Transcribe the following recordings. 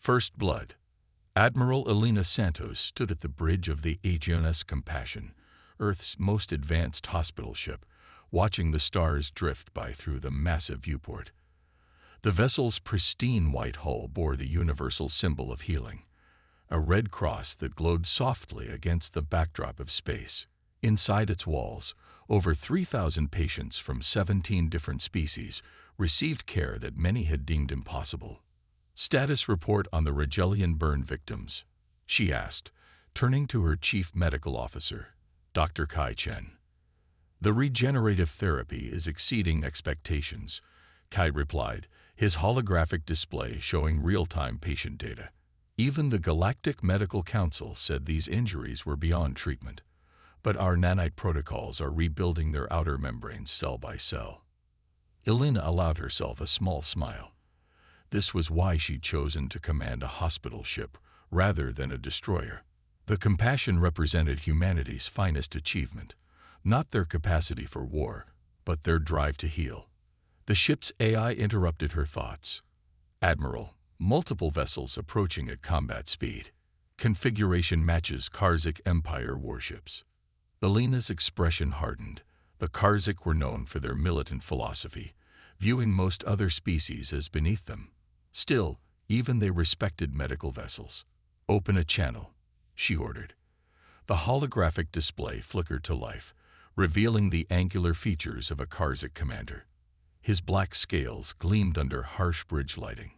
First Blood. Admiral Elena Santos stood at the bridge of the HMS Compassion, Earth's most advanced hospital ship, watching the stars drift by through the massive viewport. The vessel's pristine white hull bore the universal symbol of healing, a red cross that glowed softly against the backdrop of space. Inside its walls, over 3,000 patients from 17 different species received care that many had deemed impossible. "Status report on the Regellian burn victims," she asked, turning to her chief medical officer, Dr. Kai Chen. "The regenerative therapy is exceeding expectations," Kai replied, his holographic display showing real-time patient data. Even the Galactic Medical Council said these injuries were beyond treatment, but our nanite protocols are rebuilding their outer membranes cell by cell. Elena allowed herself a small smile. This was why she'd chosen to command a hospital ship rather than a destroyer. The Compassion represented humanity's finest achievement, not their capacity for war, but their drive to heal. The ship's AI interrupted her thoughts. "Admiral, multiple vessels approaching at combat speed. Configuration matches Karzik Empire warships." Elena's expression hardened. The Karzik were known for their militant philosophy, viewing most other species as beneath them. Still, even they respected medical vessels. "Open a channel," she ordered. The holographic display flickered to life, revealing the angular features of a Karzik commander. His black scales gleamed under harsh bridge lighting.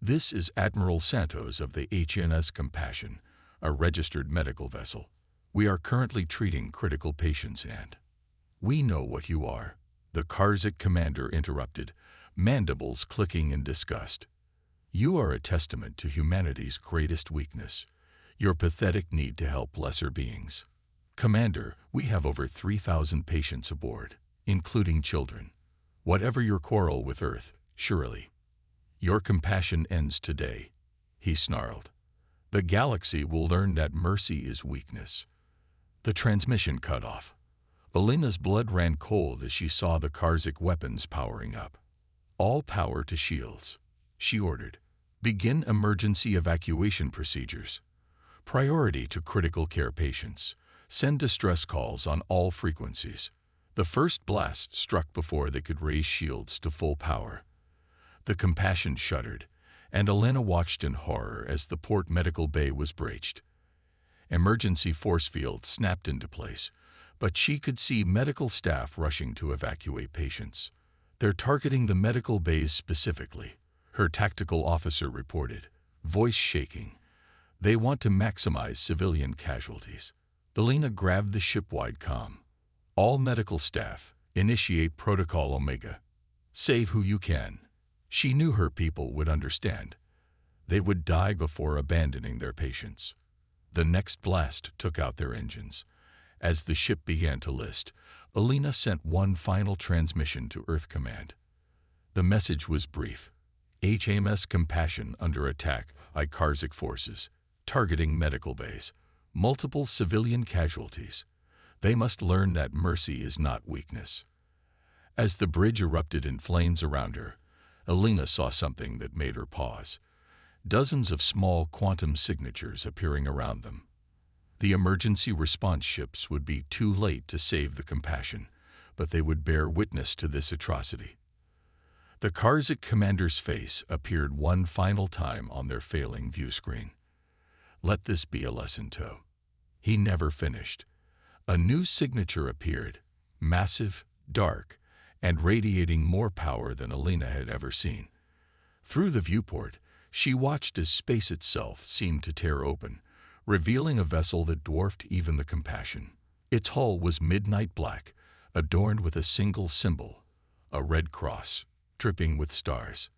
"This is Admiral Santos of the HMS Compassion, a registered medical vessel. We are currently treating critical patients and—" "We know what you are," the Karzik commander interrupted, mandibles clicking in disgust. "You are a testament to humanity's greatest weakness, your pathetic need to help lesser beings. Commander, we have over 3,000 patients aboard, including children. Whatever your quarrel with Earth, surely your compassion ends today," he snarled. "The galaxy will learn that mercy is weakness." The transmission cut off. Elena's blood ran cold as she saw the Karzik weapons powering up. "All power to shields," she ordered. "Begin emergency evacuation procedures. Priority to critical care patients. Send distress calls on all frequencies." The first blast struck before they could raise shields to full power. The Compassion shuddered, and Elena watched in horror as the port medical bay was breached. Emergency force fields snapped into place, but she could see medical staff rushing to evacuate patients. "They're targeting the medical bays specifically," her tactical officer reported, voice shaking. "They want to maximize civilian casualties." Elena grabbed the ship-wide comm. "All medical staff, initiate Protocol Omega. Save who you can." She knew her people would understand. They would die before abandoning their patients. The next blast took out their engines. As the ship began to list, Elena sent one final transmission to Earth Command. The message was brief. HMS Compassion under attack by Karzik forces, targeting medical bays. Multiple civilian casualties. They must learn that mercy is not weakness. As the bridge erupted in flames around her, Elena saw something that made her pause. Dozens of small quantum signatures appearing around them. The emergency response ships would be too late to save the Compassion, but they would bear witness to this atrocity. The Karzik commander's face appeared one final time on their failing view screen. "Let this be a lesson too." He never finished. A new signature appeared, massive, dark, and radiating more power than Elena had ever seen. Through the viewport, she watched as space itself seemed to tear open, revealing a vessel that dwarfed even the Compassion. Its hull was midnight black, adorned with a single symbol, a red cross, dripping with stars.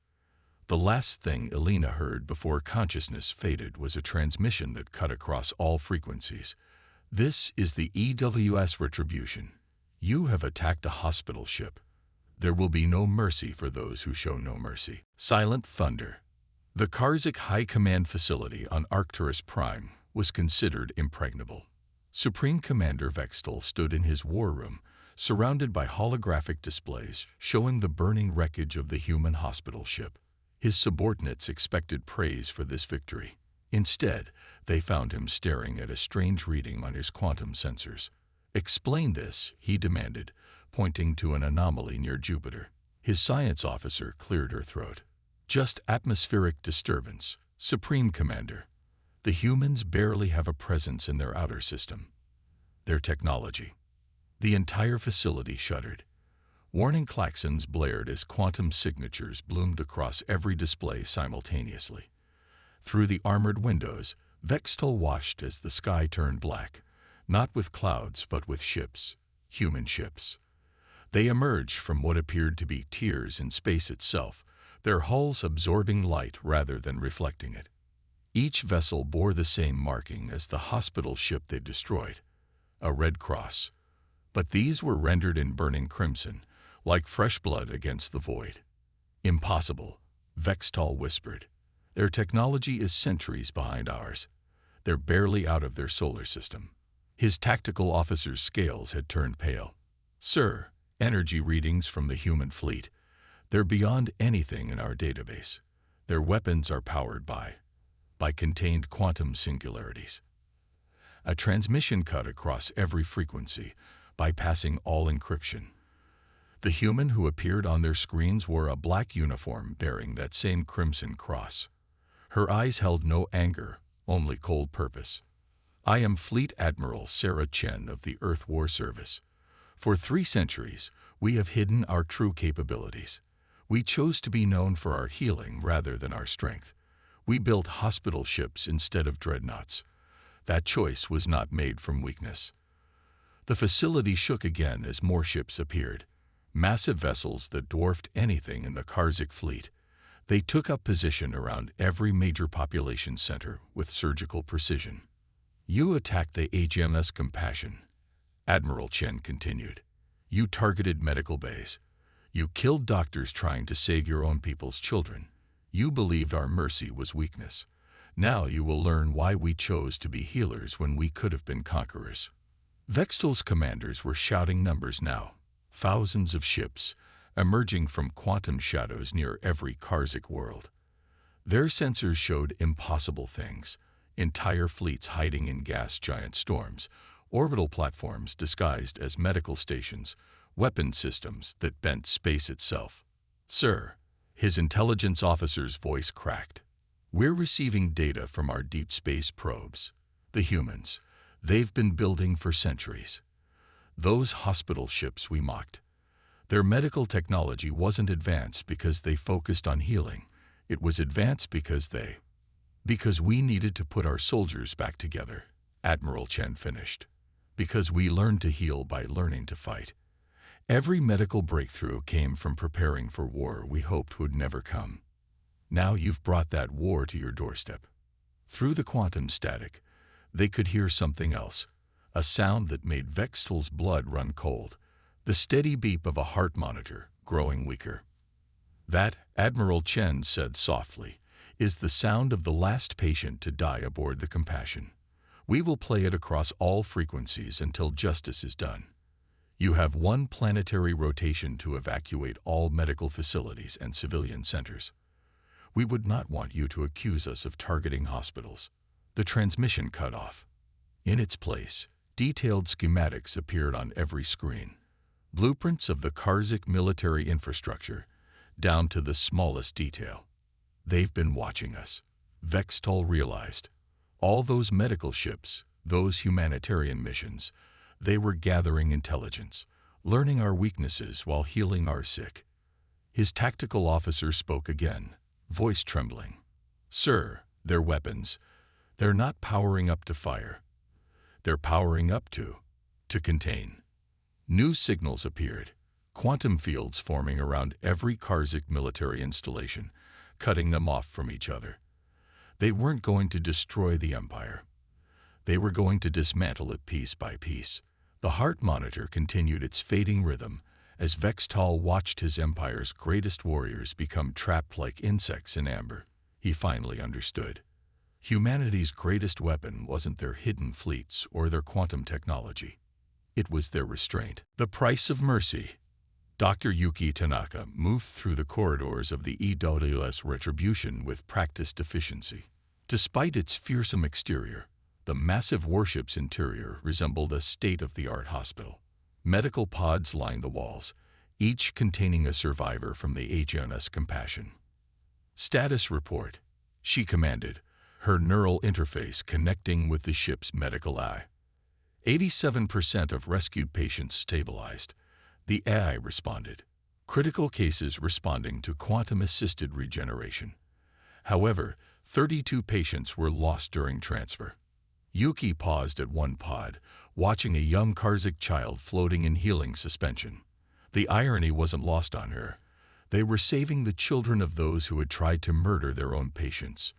The last thing Elena heard before consciousness faded was a transmission that cut across all frequencies. "This is the EWS Retribution. You have attacked a hospital ship. There will be no mercy for those who show no mercy." Silent thunder. The Karzik High Command facility on Arcturus Prime was considered impregnable. Supreme Commander Vextal stood in his war room, surrounded by holographic displays showing the burning wreckage of the human hospital ship. His subordinates expected praise for this victory. Instead, they found him staring at a strange reading on his quantum sensors. "Explain this," he demanded, pointing to an anomaly near Jupiter. His science officer cleared her throat. "Just atmospheric disturbance, Supreme Commander. The humans barely have a presence in their outer system. Their technology." The entire facility shuddered. Warning klaxons blared as quantum signatures bloomed across every display simultaneously. Through the armored windows, Vextol watched as the sky turned black, not with clouds but with ships, human ships. They emerged from what appeared to be tears in space itself, their hulls absorbing light rather than reflecting it. Each vessel bore the same marking as the hospital ship they destroyed, a red cross. But these were rendered in burning crimson, like fresh blood against the void. "Impossible," Vextol whispered. "Their technology is centuries behind ours. They're barely out of their solar system." His tactical officer's scales had turned pale. "Sir, energy readings from the human fleet. They're beyond anything in our database. Their weapons are powered by contained quantum singularities. A transmission cut across every frequency, bypassing all encryption. The human who appeared on their screens wore a black uniform bearing that same crimson cross. Her eyes held no anger, only cold purpose. "I am Fleet Admiral Sarah Chen of the Earth War Service. For 3 centuries, we have hidden our true capabilities. We chose to be known for our healing rather than our strength. We built hospital ships instead of dreadnoughts. That choice was not made from weakness." The facility shook again as more ships appeared, massive vessels that dwarfed anything in the Karzik fleet. They took up position around every major population center with surgical precision. "You attacked the HMS Compassion," Admiral Chen continued. "You targeted medical bays. You killed doctors trying to save your own people's children. You believed our mercy was weakness. Now you will learn why we chose to be healers when we could have been conquerors." Vextol's commanders were shouting numbers now. Thousands of ships, emerging from quantum shadows near every Karzik world. Their sensors showed impossible things, entire fleets hiding in gas giant storms, orbital platforms disguised as medical stations, weapon systems that bent space itself. "Sir," his intelligence officer's voice cracked. "We're receiving data from our deep space probes. The humans. They've been building for centuries. Those hospital ships we mocked. Their medical technology wasn't advanced because they focused on healing. It was advanced because we needed to put our soldiers back together," Admiral Chen finished. "Because we learned to heal by learning to fight. Every medical breakthrough came from preparing for war we hoped would never come. Now you've brought that war to your doorstep." Through the quantum static, they could hear something else, a sound that made Vextol's blood run cold, the steady beep of a heart monitor, growing weaker. "That," Admiral Chen said softly, "is the sound of the last patient to die aboard the Compassion. We will play it across all frequencies until justice is done. You have 1 planetary rotation to evacuate all medical facilities and civilian centers. We would not want you to accuse us of targeting hospitals." The transmission cut off. In its place, detailed schematics appeared on every screen. Blueprints of the Karzik military infrastructure, down to the smallest detail. "They've been watching us," Vextol realized. "All those medical ships, those humanitarian missions, they were gathering intelligence, learning our weaknesses while healing our sick." His tactical officer spoke again, voice trembling. "Sir, their weapons, they're not powering up to fire. They're powering up to contain." New signals appeared, quantum fields forming around every Karzik military installation, cutting them off from each other. They weren't going to destroy the Empire. They were going to dismantle it piece by piece. The heart monitor continued its fading rhythm as Vextol watched his Empire's greatest warriors become trapped like insects in amber. He finally understood. Humanity's greatest weapon wasn't their hidden fleets or their quantum technology. It was their restraint. "The price of mercy," Dr. Yuki Tanaka moved through the corridors of the EWS Retribution with practiced efficiency. Despite its fearsome exterior, the massive warship's interior resembled a state-of-the-art hospital. Medical pods lined the walls, each containing a survivor from the HMS Compassion. "Status report," she commanded, her neural interface connecting with the ship's medical eye. 87% of rescued patients stabilized. The AI responded, critical cases responding to quantum-assisted regeneration. However, 32 patients were lost during transfer. Yuki paused at one pod, watching a young Karzik child floating in healing suspension. The irony wasn't lost on her. They were saving the children of those who had tried to murder their own patients.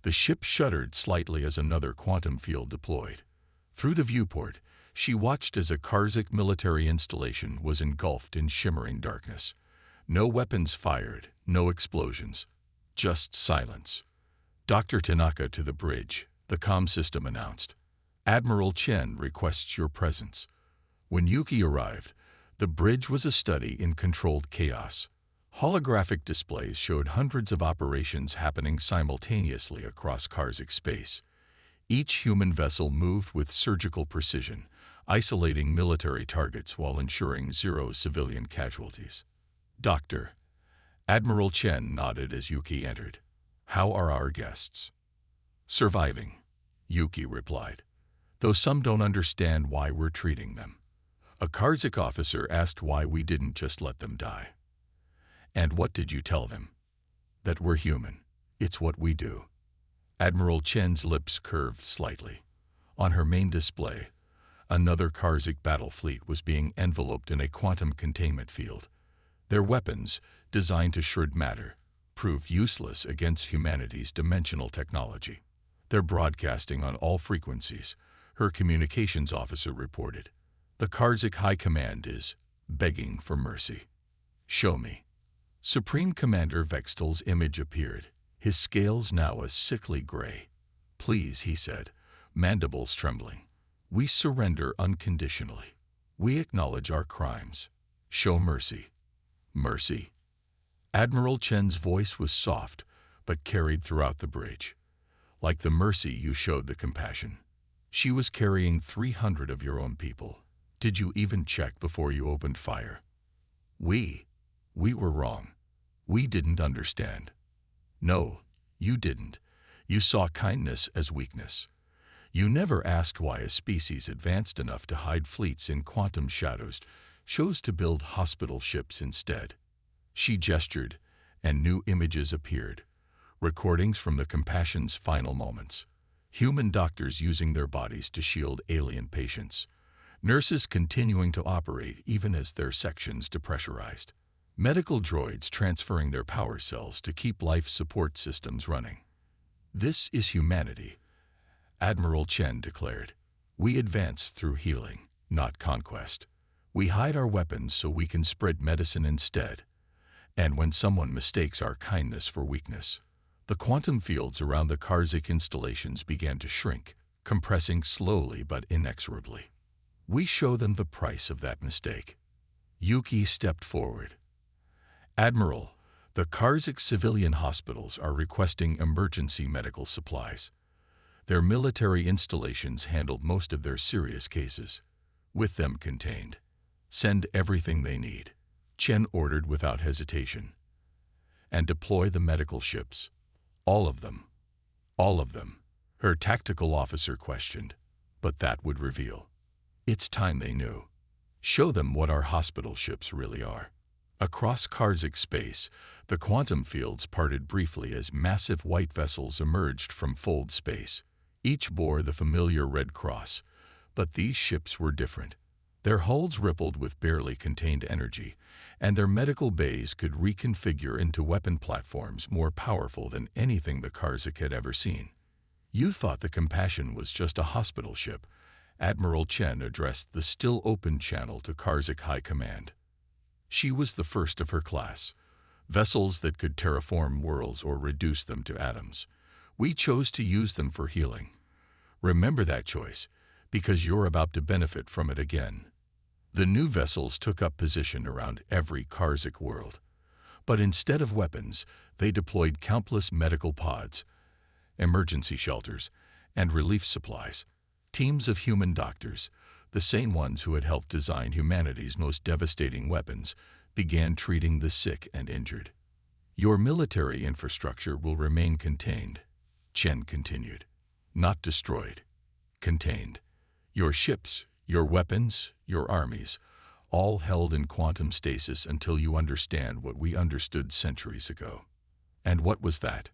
The ship shuddered slightly as another quantum field deployed. Through the viewport, she watched as a Karzik military installation was engulfed in shimmering darkness. No weapons fired, no explosions, just silence. "Dr. Tanaka to the bridge," the comm system announced. "Admiral Chen requests your presence." When Yuki arrived, the bridge was a study in controlled chaos. Holographic displays showed hundreds of operations happening simultaneously across Karzik space. Each human vessel moved with surgical precision, isolating military targets while ensuring zero civilian casualties. "Doctor." Admiral Chen nodded as Yuki entered. "How are our guests?" "Surviving," Yuki replied, "though some don't understand why we're treating them." A Karzik officer asked why we didn't just let them die. "And what did you tell them?" "That we're human. It's what we do." Admiral Chen's lips curved slightly. On her main display, another Karzik battle fleet was being enveloped in a quantum containment field. Their weapons, designed to shred matter, proved useless against humanity's dimensional technology. "They're broadcasting on all frequencies," her communications officer reported. "The Karzik High Command is begging for mercy." "Show me." Supreme Commander Vextel's image appeared, his scales now a sickly gray. "Please," he said, mandibles trembling. "We surrender unconditionally. We acknowledge our crimes. Show mercy." "Mercy?" Admiral Chen's voice was soft, but carried throughout the bridge. "Like the mercy you showed the Compassion. She was carrying 300 of your own people. Did you even check before you opened fire?" We were wrong. We didn't understand." "No, you didn't. You saw kindness as weakness. You never asked why a species advanced enough to hide fleets in quantum shadows chose to build hospital ships instead." She gestured, and new images appeared, recordings from the Compassion's final moments. Human doctors using their bodies to shield alien patients. Nurses continuing to operate even as their sections depressurized. Medical droids transferring their power cells to keep life support systems running. "This is humanity," Admiral Chen declared. "We advance through healing, not conquest. We hide our weapons so we can spread medicine instead. And when someone mistakes our kindness for weakness." The quantum fields around the Karzik installations began to shrink, compressing slowly but inexorably. "We show them the price of that mistake." Yuki stepped forward. "Admiral, the Karzik civilian hospitals are requesting emergency medical supplies. Their military installations handled most of their serious cases. With them contained. Send everything they need," Chen ordered without hesitation. "And deploy the medical ships. All of them." "All of them," her tactical officer questioned. But that would reveal. It's time they knew. Show them what our hospital ships really are. Across Karzik space, the quantum fields parted briefly as massive white vessels emerged from fold space. Each bore the familiar red cross, but these ships were different. Their hulls rippled with barely contained energy, and their medical bays could reconfigure into weapon platforms more powerful than anything the Karzik had ever seen. "You thought the Compassion was just a hospital ship," Admiral Chen addressed the still open channel to Karzik High Command. "She was the first of her class, vessels that could terraform worlds or reduce them to atoms. We chose to use them for healing. Remember that choice, because you're about to benefit from it again." The new vessels took up position around every Karzik world. But instead of weapons, they deployed countless medical pods, emergency shelters, and relief supplies. Teams of human doctors, the same ones who had helped design humanity's most devastating weapons, began treating the sick and injured. Your military infrastructure will remain contained, Chen continued. Not destroyed. Contained. Your ships, your weapons, your armies, all held in quantum stasis until you understand what we understood centuries ago. And what was that?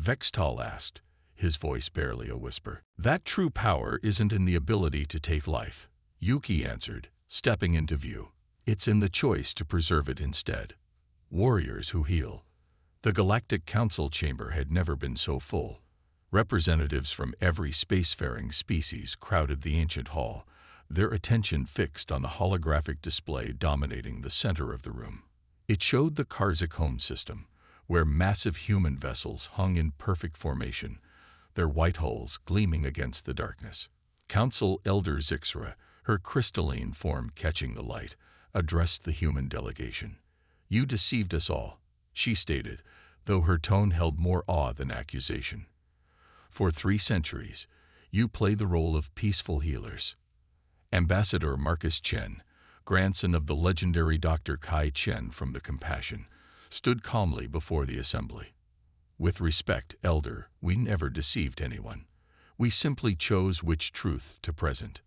Vextal asked, his voice barely a whisper. That true power isn't in the ability to take life, Yuki answered, stepping into view. It's in the choice to preserve it instead. Warriors who heal. The Galactic Council chamber had never been so full. Representatives from every spacefaring species crowded the ancient hall, their attention fixed on the holographic display dominating the center of the room. It showed the Karzik home system, where massive human vessels hung in perfect formation, their white hulls gleaming against the darkness. Council Elder Zixra, her crystalline form catching the light, addressed the human delegation. You deceived us all, she stated, though her tone held more awe than accusation. For 3 centuries, you played the role of peaceful healers. Ambassador Marcus Chen, grandson of the legendary Dr. Kai Chen from the Compassion, stood calmly before the assembly. With respect, Elder, we never deceived anyone. We simply chose which truth to present.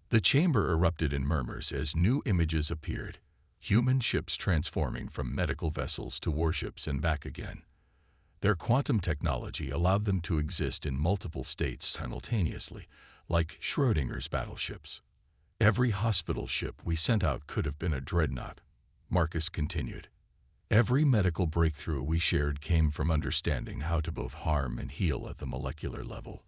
The chamber erupted in murmurs as new images appeared, human ships transforming from medical vessels to warships and back again. Their quantum technology allowed them to exist in multiple states simultaneously, like Schrödinger's battleships. Every hospital ship we sent out could have been a dreadnought, Marcus continued. Every medical breakthrough we shared came from understanding how to both harm and heal at the molecular level.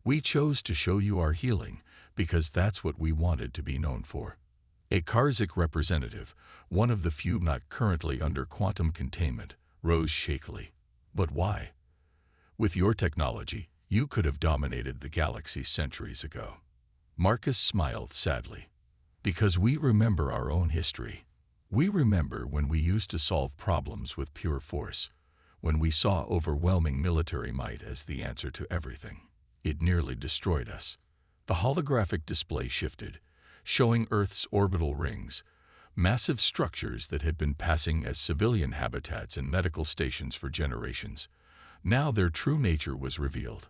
We chose to show you our healing because that's what we wanted to be known for. A Karzik representative, one of the few not currently under quantum containment, rose shakily. But why? With your technology, you could have dominated the galaxy centuries ago. Marcus smiled sadly. Because we remember our own history. We remember when we used to solve problems with pure force, when we saw overwhelming military might as the answer to everything. It nearly destroyed us. The holographic display shifted, showing Earth's orbital rings, massive structures that had been passing as civilian habitats and medical stations for generations. Now their true nature was revealed.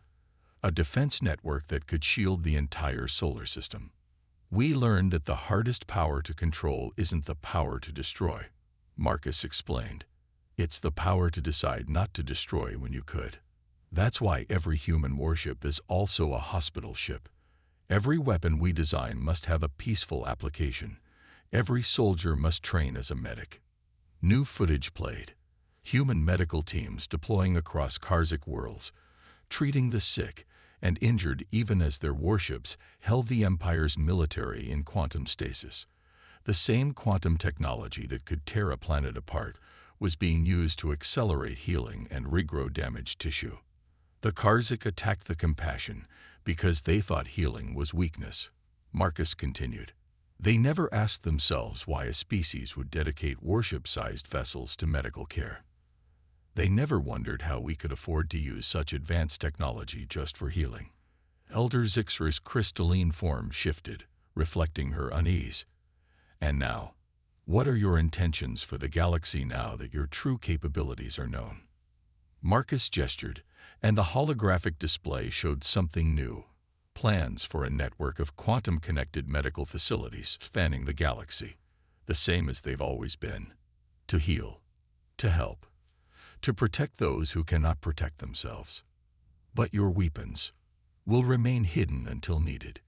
A defense network that could shield the entire solar system. We learned that the hardest power to control isn't the power to destroy, Marcus explained. It's the power to decide not to destroy when you could. That's why every human warship is also a hospital ship. Every weapon we design must have a peaceful application. Every soldier must train as a medic. New footage played. Human medical teams deploying across Karzik worlds, treating the sick and injured even as their warships held the Empire's military in quantum stasis. The same quantum technology that could tear a planet apart was being used to accelerate healing and regrow damaged tissue. The Karzik attacked the Compassion because they thought healing was weakness, Marcus continued. They never asked themselves why a species would dedicate warship-sized vessels to medical care. They never wondered how we could afford to use such advanced technology just for healing. Elder Zixra's crystalline form shifted, reflecting her unease. And now, what are your intentions for the galaxy now that your true capabilities are known? Marcus gestured, and the holographic display showed something new. Plans for a network of quantum-connected medical facilities spanning the galaxy, the same as they've always been. To heal, to help, to protect those who cannot protect themselves. But your weapons will remain hidden until needed,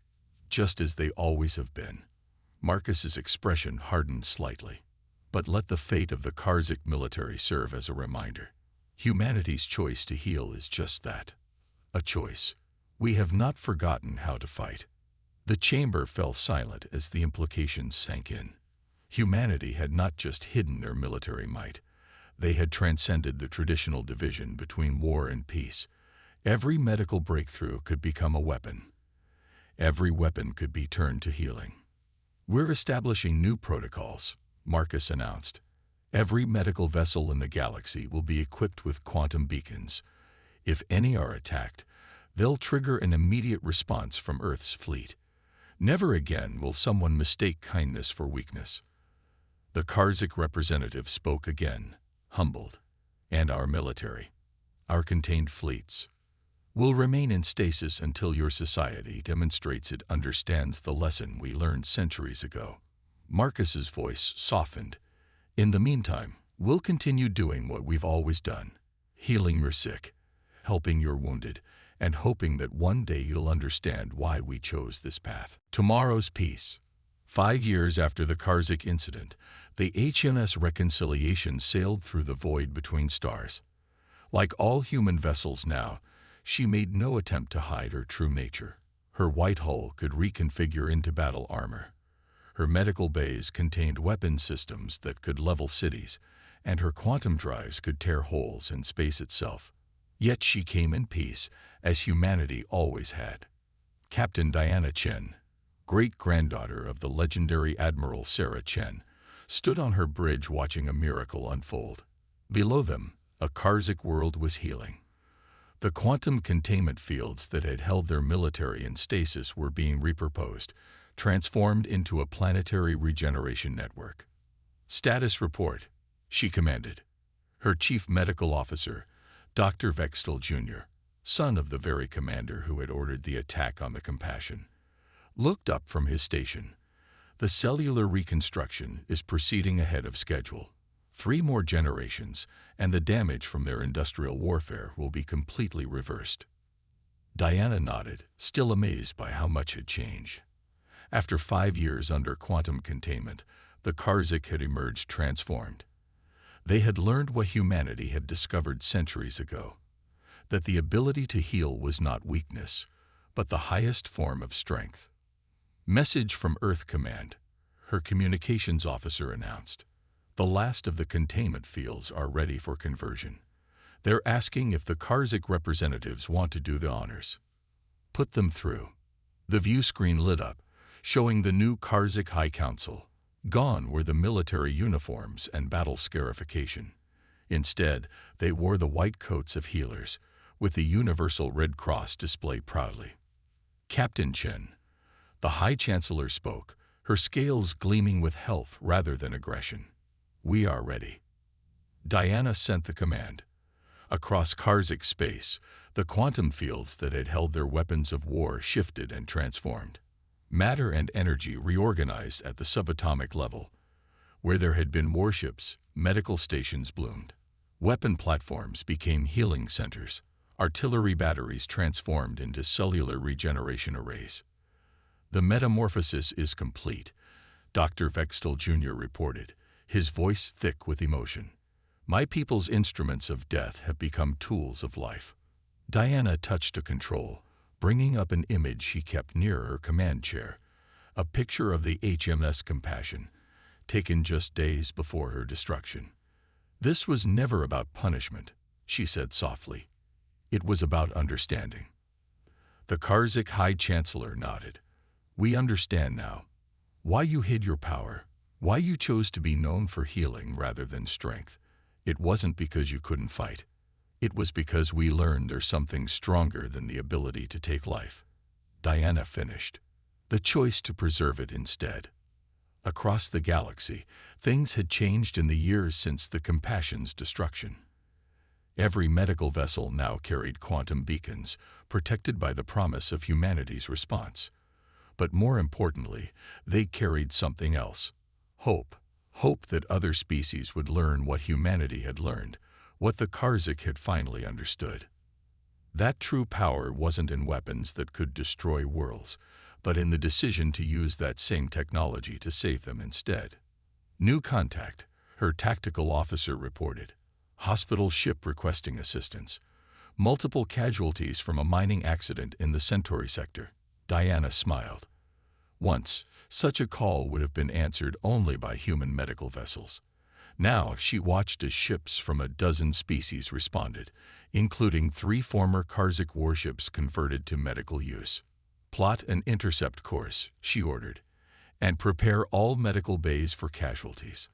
just as they always have been. Marcus's expression hardened slightly. But let the fate of the Karzik military serve as a reminder. Humanity's choice to heal is just that, a choice. We have not forgotten how to fight. The chamber fell silent as the implications sank in. Humanity had not just hidden their military might. They had transcended the traditional division between war and peace. Every medical breakthrough could become a weapon. Every weapon could be turned to healing. "We're establishing new protocols," Marcus announced. "Every medical vessel in the galaxy will be equipped with quantum beacons. If any are attacked, they'll trigger an immediate response from Earth's fleet. Never again will someone mistake kindness for weakness." The Karzik representative spoke again, humbled. "And our military, our contained fleets, will remain in stasis until your society demonstrates it understands the lesson we learned centuries ago." Marcus's voice softened. "In the meantime, we'll continue doing what we've always done, healing your sick, helping your wounded, and hoping that one day you'll understand why we chose this path." Tomorrow's peace. 5 years after the Karzik incident, the HMS Reconciliation sailed through the void between stars. Like all human vessels now, she made no attempt to hide her true nature. Her white hull could reconfigure into battle armor. Her medical bays contained weapon systems that could level cities, and her quantum drives could tear holes in space itself. Yet she came in peace, as humanity always had. Captain Diana Chen, great-granddaughter of the legendary Admiral Sarah Chen, stood on her bridge watching a miracle unfold. Below them, a Karzik world was healing. The quantum containment fields that had held their military in stasis were being repurposed, transformed into a planetary regeneration network. "Status report," she commanded. Her chief medical officer, Dr. Vextel Jr., son of the very commander who had ordered the attack on the Compassion, looked up from his station. "The cellular reconstruction is proceeding ahead of schedule. 3 more generations, and the damage from their industrial warfare will be completely reversed." Diana nodded, still amazed by how much had changed. After 5 years under quantum containment, the Karzik had emerged transformed. They had learned what humanity had discovered centuries ago, that the ability to heal was not weakness, but the highest form of strength. "Message from Earth Command," her communications officer announced. "The last of the containment fields are ready for conversion. They're asking if the Karzik representatives want to do the honors." "Put them through." The view screen lit up, showing the new Karzik High Council. Gone were the military uniforms and battle scarification. Instead, they wore the white coats of healers, with the Universal Red Cross displayed proudly. "Captain Chen," the High Chancellor spoke, her scales gleaming with health rather than aggression. "We are ready." Diana sent the command. Across Karzik space, the quantum fields that had held their weapons of war shifted and transformed. Matter and energy reorganized at the subatomic level. Where there had been warships, medical stations bloomed. Weapon platforms became healing centers. Artillery batteries transformed into cellular regeneration arrays. "The metamorphosis is complete," Dr. Vextel Jr. reported, his voice thick with emotion. "My people's instruments of death have become tools of life." Diana touched a control, bringing up an image she kept near her command chair, a picture of the HMS Compassion, taken just days before her destruction. "This was never about punishment," she said softly. "It was about understanding." The Karzik High Chancellor nodded. "We understand now. Why you hid your power, why you chose to be known for healing rather than strength. It wasn't because you couldn't fight. It was because we learned there's something stronger than the ability to take life." Diana finished. "The choice to preserve it instead." Across the galaxy, things had changed in the years since the Compassion's destruction. Every medical vessel now carried quantum beacons, protected by the promise of humanity's response. But more importantly, they carried something else. Hope. Hope that other species would learn what humanity had learned, what the Karzik had finally understood. That true power wasn't in weapons that could destroy worlds, but in the decision to use that same technology to save them instead. "New contact," her tactical officer reported. "Hospital ship requesting assistance. Multiple casualties from a mining accident in the Centauri sector." Diana smiled. Once, such a call would have been answered only by human medical vessels. Now she watched as ships from a dozen species responded, including 3 former Karzik warships converted to medical use. "Plot an intercept course," she ordered. and prepare all medical bays for casualties.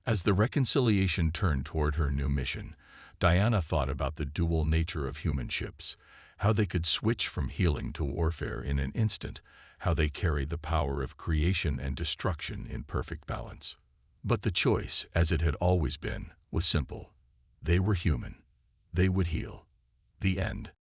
As the reconciliation turned toward her new mission, Diana thought about the dual nature of human ships, how they could switch from healing to warfare in an instant, how they carried the power of creation and destruction in perfect balance. But the choice, as it had always been, was simple. They were human. They would heal. The end.